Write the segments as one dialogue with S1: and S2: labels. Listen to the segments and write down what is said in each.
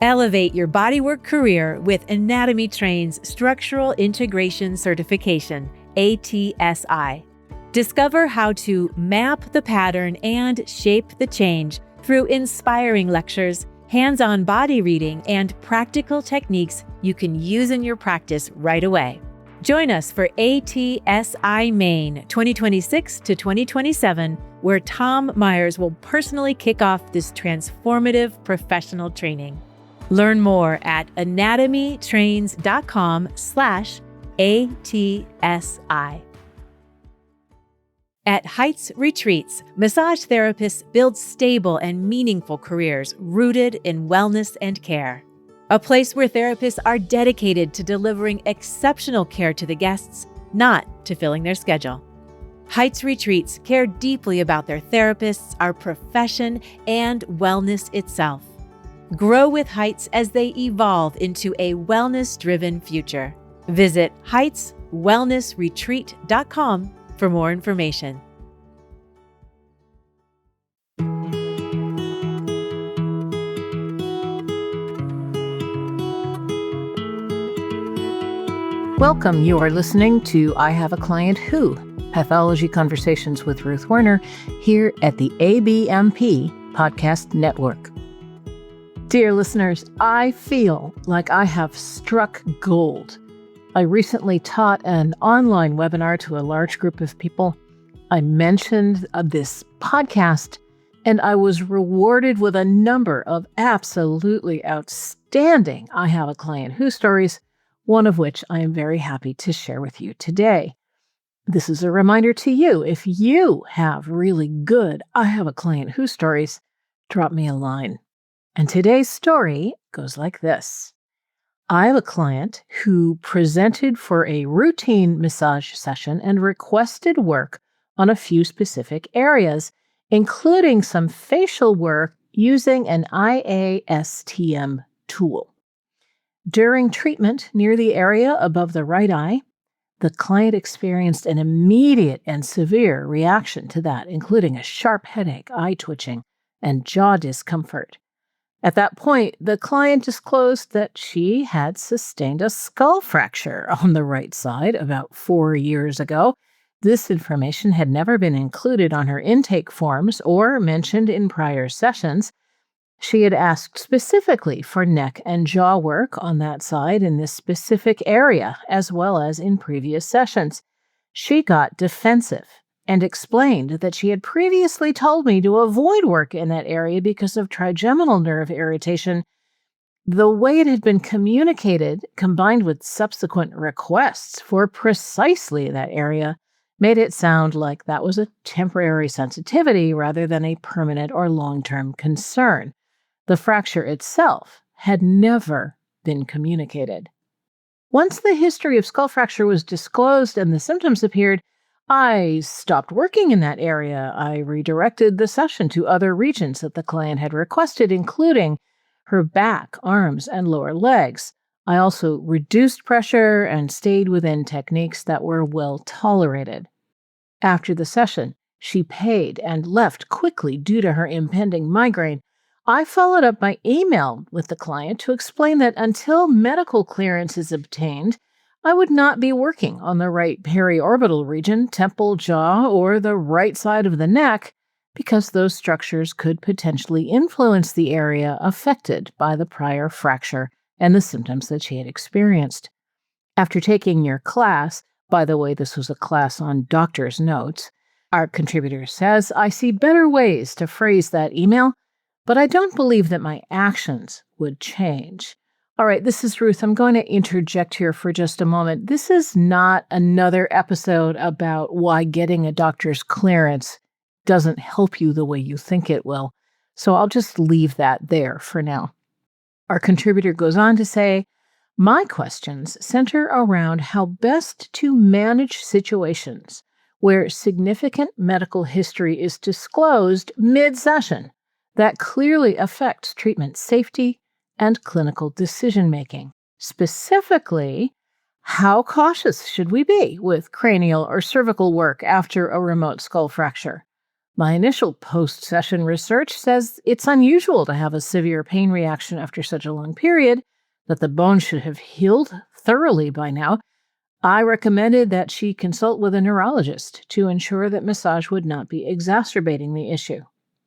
S1: Elevate your bodywork career with Anatomy Train's Structural Integration Certification, ATSI. Discover how to map the pattern and shape the change through inspiring lectures, hands-on body reading, and practical techniques you can use in your practice right away. Join us for ATSI Maine 2026 to 2027, where Tom Myers will personally kick off this transformative professional training. Learn more at anatomytrains.com/ATSI. At Heights Retreats, massage therapists build stable and meaningful careers rooted in wellness and care. A place where therapists are dedicated to delivering exceptional care to the guests, not to filling their schedule. Heights Retreats care deeply about their therapists, our profession, and wellness itself. Grow with Heights as they evolve into a wellness-driven future. Visit heightswellnessretreat.com for more information.
S2: Welcome. You are listening to I Have a Client Who, Pathology Conversations with Ruth Werner, here at the ABMP Podcast Network. Dear listeners, I feel like I have struck gold. I recently taught an online webinar to a large group of people. I mentioned this podcast, and I was rewarded with a number of absolutely outstanding I Have a Client Who stories, one of which I am very happy to share with you today. This is a reminder to you, if you have really good I Have a Client Who stories, drop me a line. And today's story goes like this. I have a client who presented for a routine massage session and requested work on a few specific areas, including some facial work using an IASTM tool. During treatment near the area above the right eye, the client experienced an immediate and severe reaction to that, including a sharp headache, eye twitching, and jaw discomfort. At that point, the client disclosed that she had sustained a skull fracture on the right side about 4 years ago. This information had never been included on her intake forms or mentioned in prior sessions. She had asked specifically for neck and jaw work on that side in this specific area, as well as in previous sessions. She got defensive and explained that she had previously told me to avoid work in that area because of trigeminal nerve irritation. The way it had been communicated, combined with subsequent requests for precisely that area, made it sound like that was a temporary sensitivity rather than a permanent or long-term concern. The fracture itself had never been communicated. Once the history of skull fracture was disclosed and the symptoms appeared, I stopped working in that area. I redirected the session to other regions that the client had requested, including her back, arms, and lower legs. I also reduced pressure and stayed within techniques that were well tolerated. After the session, she paid and left quickly due to her impending migraine. I followed up by email with the client to explain that until medical clearance is obtained, I would not be working on the right periorbital region, temple, jaw, or the right side of the neck, because those structures could potentially influence the area affected by the prior fracture and the symptoms that she had experienced. After taking your class, by the way, this was a class on doctor's notes, our contributor says, I see better ways to phrase that email, but I don't believe that my actions would change. All right, this is Ruth. I'm going to interject here for just a moment. This is not another episode about why getting a doctor's clearance doesn't help you the way you think it will. So I'll just leave that there for now. Our contributor goes on to say, my questions center around how best to manage situations where significant medical history is disclosed mid-session that clearly affects treatment safety and clinical decision-making. Specifically, how cautious should we be with cranial or cervical work after a remote skull fracture? My initial post-session research says it's unusual to have a severe pain reaction after such a long period, that the bone should have healed thoroughly by now. I recommended that she consult with a neurologist to ensure that massage would not be exacerbating the issue.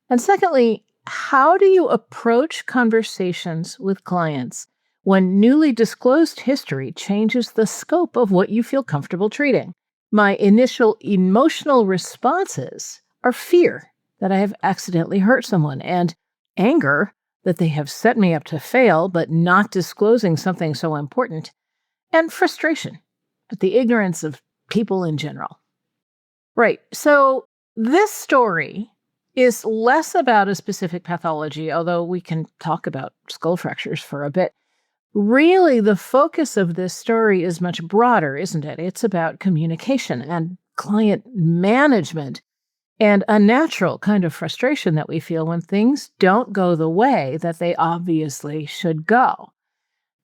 S2: And secondly, how do you approach conversations with clients when newly disclosed history changes the scope of what you feel comfortable treating? My initial emotional responses are fear that I have accidentally hurt someone, and anger that they have set me up to fail but not disclosing something so important, and frustration at the ignorance of people in general. Right, so this story is less about a specific pathology, although we can talk about skull fractures for a bit. Really, the focus of this story is much broader, isn't it? It's about communication and client management and a natural kind of frustration that we feel when things don't go the way that they obviously should go.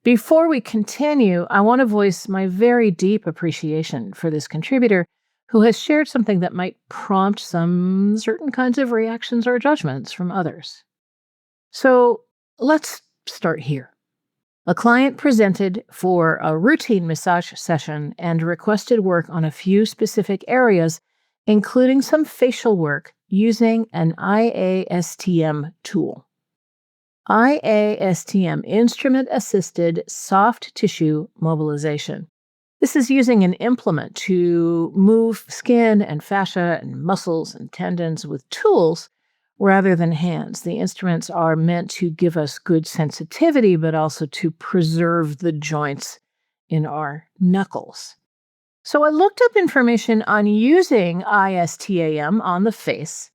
S2: Before we continue, I want to voice my very deep appreciation for this contributor who has shared something that might prompt some certain kinds of reactions or judgments from others. So let's start here. A client presented for a routine massage session and requested work on a few specific areas, including some facial work using an IASTM tool. IASTM, Instrument-Assisted Soft Tissue Mobilization. This is using an implement to move skin and fascia and muscles and tendons with tools rather than hands. The instruments are meant to give us good sensitivity, but also to preserve the joints in our knuckles. So I looked up information on using ISTAM on the face,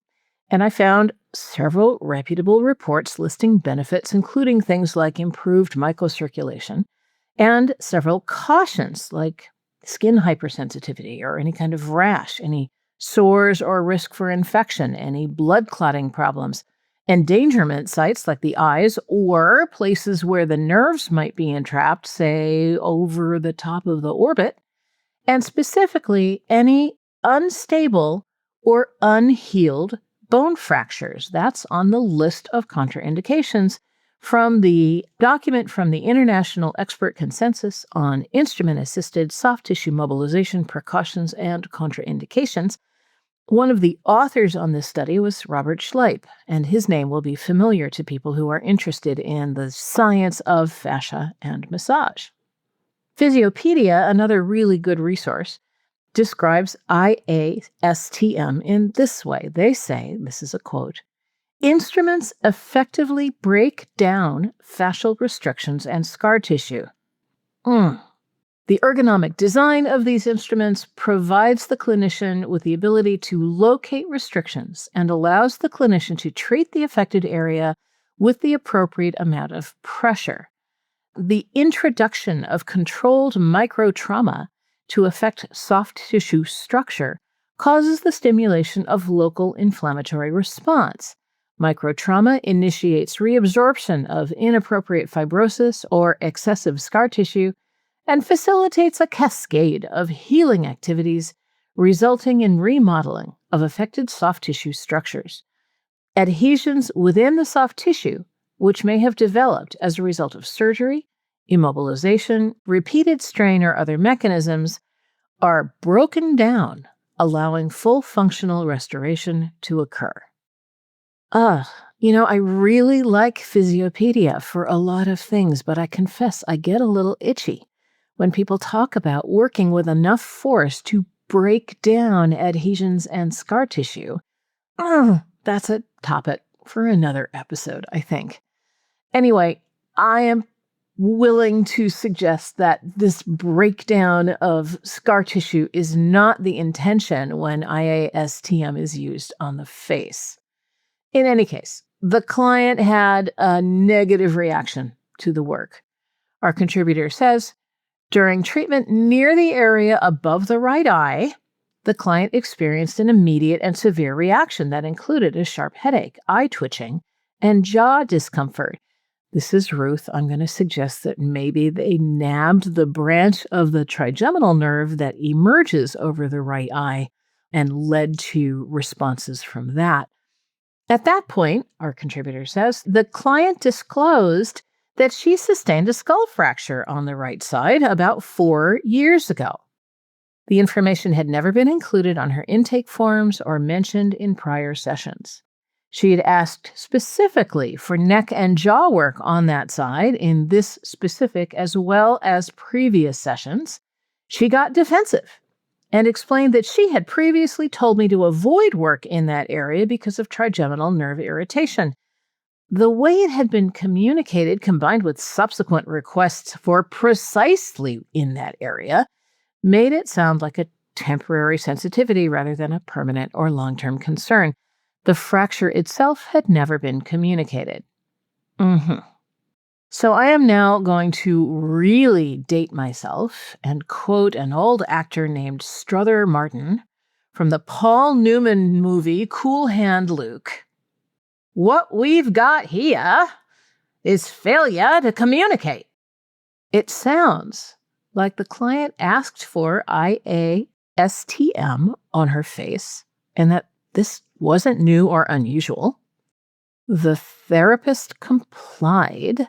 S2: and I found several reputable reports listing benefits, including things like improved microcirculation, and several cautions like skin hypersensitivity or any kind of rash, any sores or risk for infection, any blood clotting problems, endangerment sites like the eyes or places where the nerves might be entrapped, say over the top of the orbit, and specifically any unstable or unhealed bone fractures. That's on the list of contraindications from the document from the International Expert Consensus on Instrument-Assisted Soft Tissue Mobilization Precautions and Contraindications. One of the authors on this study was Robert Schleip, and his name will be familiar to people who are interested in the science of fascia and massage. Physiopedia, another really good resource, describes IASTM in this way. They say, this is a quote, "Instruments effectively break down fascial restrictions and scar tissue." The ergonomic design of these instruments provides the clinician with the ability to locate restrictions and allows the clinician to treat the affected area with the appropriate amount of pressure. The introduction of controlled microtrauma to affect soft tissue structure causes the stimulation of local inflammatory response. Microtrauma initiates reabsorption of inappropriate fibrosis or excessive scar tissue and facilitates a cascade of healing activities, resulting in remodeling of affected soft tissue structures. Adhesions within the soft tissue, which may have developed as a result of surgery, immobilization, repeated strain, or other mechanisms, are broken down, allowing full functional restoration to occur. I really like Physiopedia for a lot of things, but I confess I get a little itchy when people talk about working with enough force to break down adhesions and scar tissue. That's a topic for another episode, I think. Anyway, I am willing to suggest that this breakdown of scar tissue is not the intention when IASTM is used on the face. In any case, the client had a negative reaction to the work. Our contributor says, during treatment near the area above the right eye, the client experienced an immediate and severe reaction that included a sharp headache, eye twitching, and jaw discomfort. This is Ruth. I'm going to suggest that maybe they nabbed the branch of the trigeminal nerve that emerges over the right eye and led to responses from that. At that point, our contributor says, the client disclosed that she sustained a skull fracture on the right side about 4 years ago. The information had never been included on her intake forms or mentioned in prior sessions. She had asked specifically for neck and jaw work on that side in this specific as well as previous sessions. She got defensive and explained that she had previously told me to avoid work in that area because of trigeminal nerve irritation. The way it had been communicated, combined with subsequent requests for precisely in that area, made it sound like a temporary sensitivity rather than a permanent or long-term concern. The fracture itself had never been communicated. So I am now going to really date myself and quote an old actor named Strother Martin from the Paul Newman movie Cool Hand Luke. What we've got here is failure to communicate. It sounds like the client asked for IASTM on her face and that this wasn't new or unusual. The therapist complied.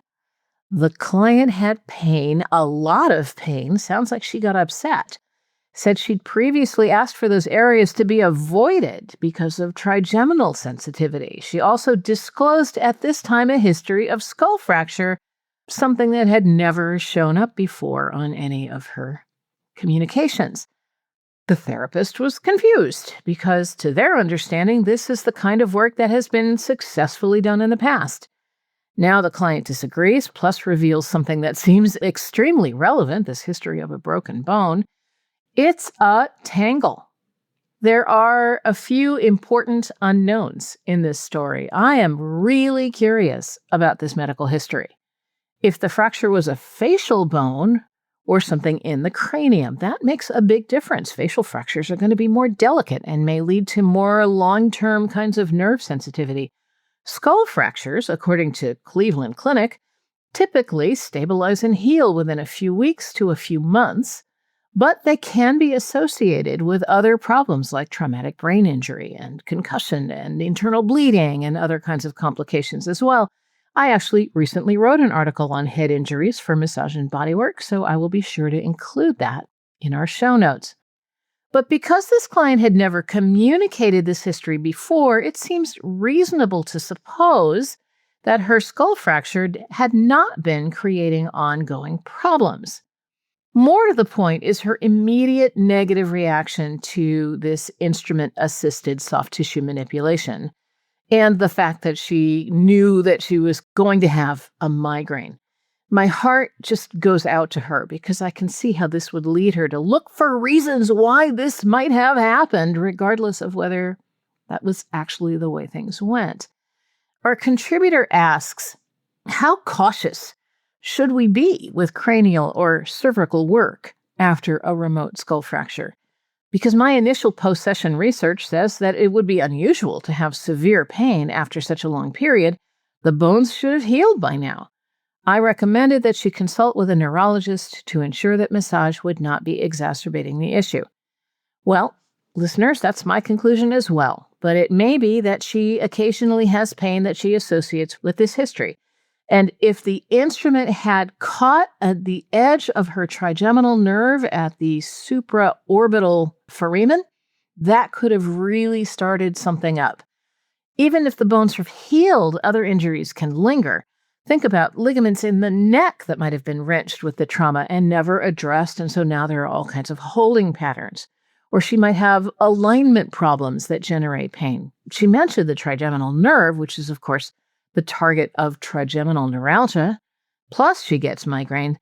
S2: The client had pain, a lot of pain. Sounds like she got upset. Said she'd previously asked for those areas to be avoided because of trigeminal sensitivity. She also disclosed at this time a history of skull fracture, something that had never shown up before on any of her communications. The therapist was confused because, to their understanding, this is the kind of work that has been successfully done in the past. Now the client disagrees, plus reveals something that seems extremely relevant, this history of a broken bone. It's a tangle. There are a few important unknowns in this story. I am really curious about this medical history. If the fracture was a facial bone or something in the cranium, that makes a big difference. Facial fractures are going to be more delicate and may lead to more long-term kinds of nerve sensitivity. Skull fractures, according to Cleveland Clinic, typically stabilize and heal within a few weeks to a few months, but they can be associated with other problems like traumatic brain injury and concussion and internal bleeding and other kinds of complications as well. I actually recently wrote an article on head injuries for Massage and Bodywork, so I will be sure to include that in our show notes. But because this client had never communicated this history before, it seems reasonable to suppose that her skull fracture had not been creating ongoing problems. More to the point is her immediate negative reaction to this instrument-assisted soft tissue manipulation and the fact that she knew that she was going to have a migraine. My heart just goes out to her because I can see how this would lead her to look for reasons why this might have happened, regardless of whether that was actually the way things went. Our contributor asks, how cautious should we be with cranial or cervical work after a remote skull fracture? Because my initial post-session research says that it would be unusual to have severe pain after such a long period. The bones should have healed by now. I recommended that she consult with a neurologist to ensure that massage would not be exacerbating the issue. Well, listeners, that's my conclusion as well, but it may be that she occasionally has pain that she associates with this history. And if the instrument had caught at the edge of her trigeminal nerve at the supraorbital foramen, that could have really started something up. Even if the bones have healed, other injuries can linger. Think about ligaments in the neck that might have been wrenched with the trauma and never addressed, and so now there are all kinds of holding patterns. Or she might have alignment problems that generate pain. She mentioned the trigeminal nerve, which is, of course, the target of trigeminal neuralgia. Plus, she gets migraine.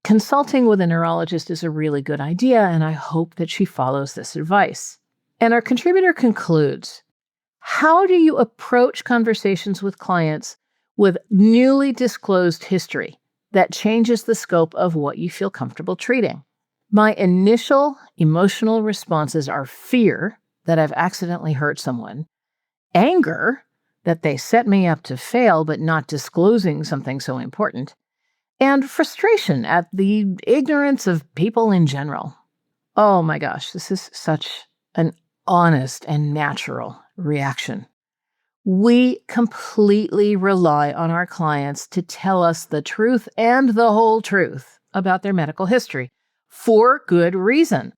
S2: Consulting with a neurologist is a really good idea, and I hope that she follows this advice. And our contributor concludes, how do you approach conversations with clients with newly disclosed history that changes the scope of what you feel comfortable treating? My initial emotional responses are fear that I've accidentally hurt someone, anger that they set me up to fail but not disclosing something so important, and frustration at the ignorance of people in general. Oh my gosh, this is such an honest and natural reaction. We completely rely on our clients to tell us the truth and the whole truth about their medical history for good reason.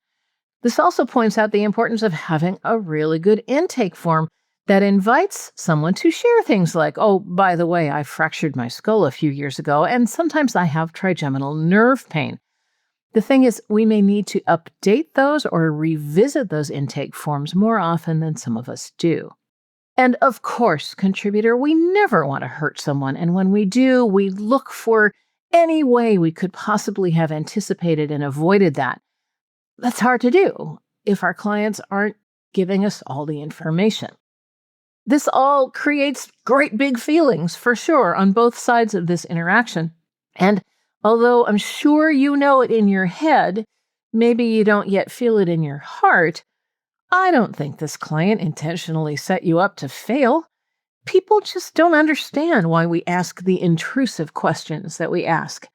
S2: This also points out the importance of having a really good intake form that invites someone to share things like, oh, by the way, I fractured my skull a few years ago, and sometimes I have trigeminal nerve pain. The thing is, we may need to update those or revisit those intake forms more often than some of us do. And of course, contributor, we never want to hurt someone, and when we do, we look for any way we could possibly have anticipated and avoided that. That's hard to do if our clients aren't giving us all the information. This all creates great big feelings, for sure, on both sides of this interaction. And although I'm sure you know it in your head, maybe you don't yet feel it in your heart, I don't think this client intentionally set you up to fail. People just don't understand why we ask the intrusive questions that we ask.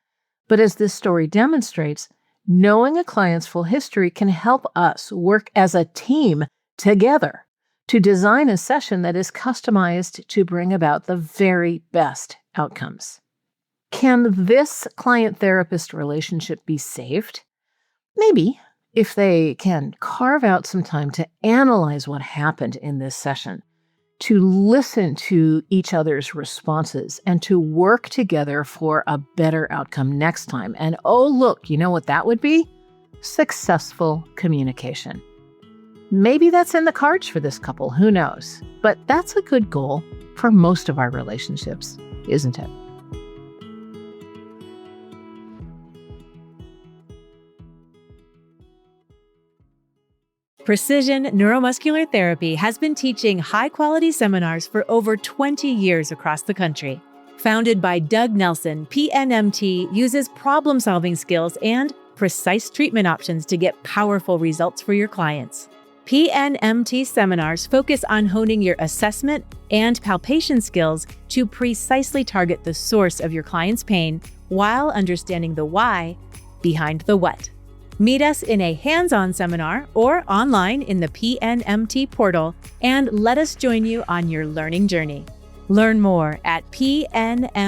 S2: But as this story demonstrates, knowing a client's full history can help us work as a team together to design a session that is customized to bring about the very best outcomes. Can this client-therapist relationship be saved? Maybe, if they can carve out some time to analyze what happened in this session, to listen to each other's responses, and to work together for a better outcome next time. And oh, look, you know what that would be? Successful communication. Maybe that's in the cards for this couple, who knows? But that's a good goal for most of our relationships, isn't it?
S1: Precision Neuromuscular Therapy has been teaching high-quality seminars for over 20 years across the country. Founded by Doug Nelson, PNMT uses problem-solving skills and precise treatment options to get powerful results for your clients. PNMT seminars focus on honing your assessment and palpation skills to precisely target the source of your client's pain while understanding the why behind the what. Meet us in a hands-on seminar or online in the PNMT portal and let us join you on your learning journey. Learn more at pnmt.org.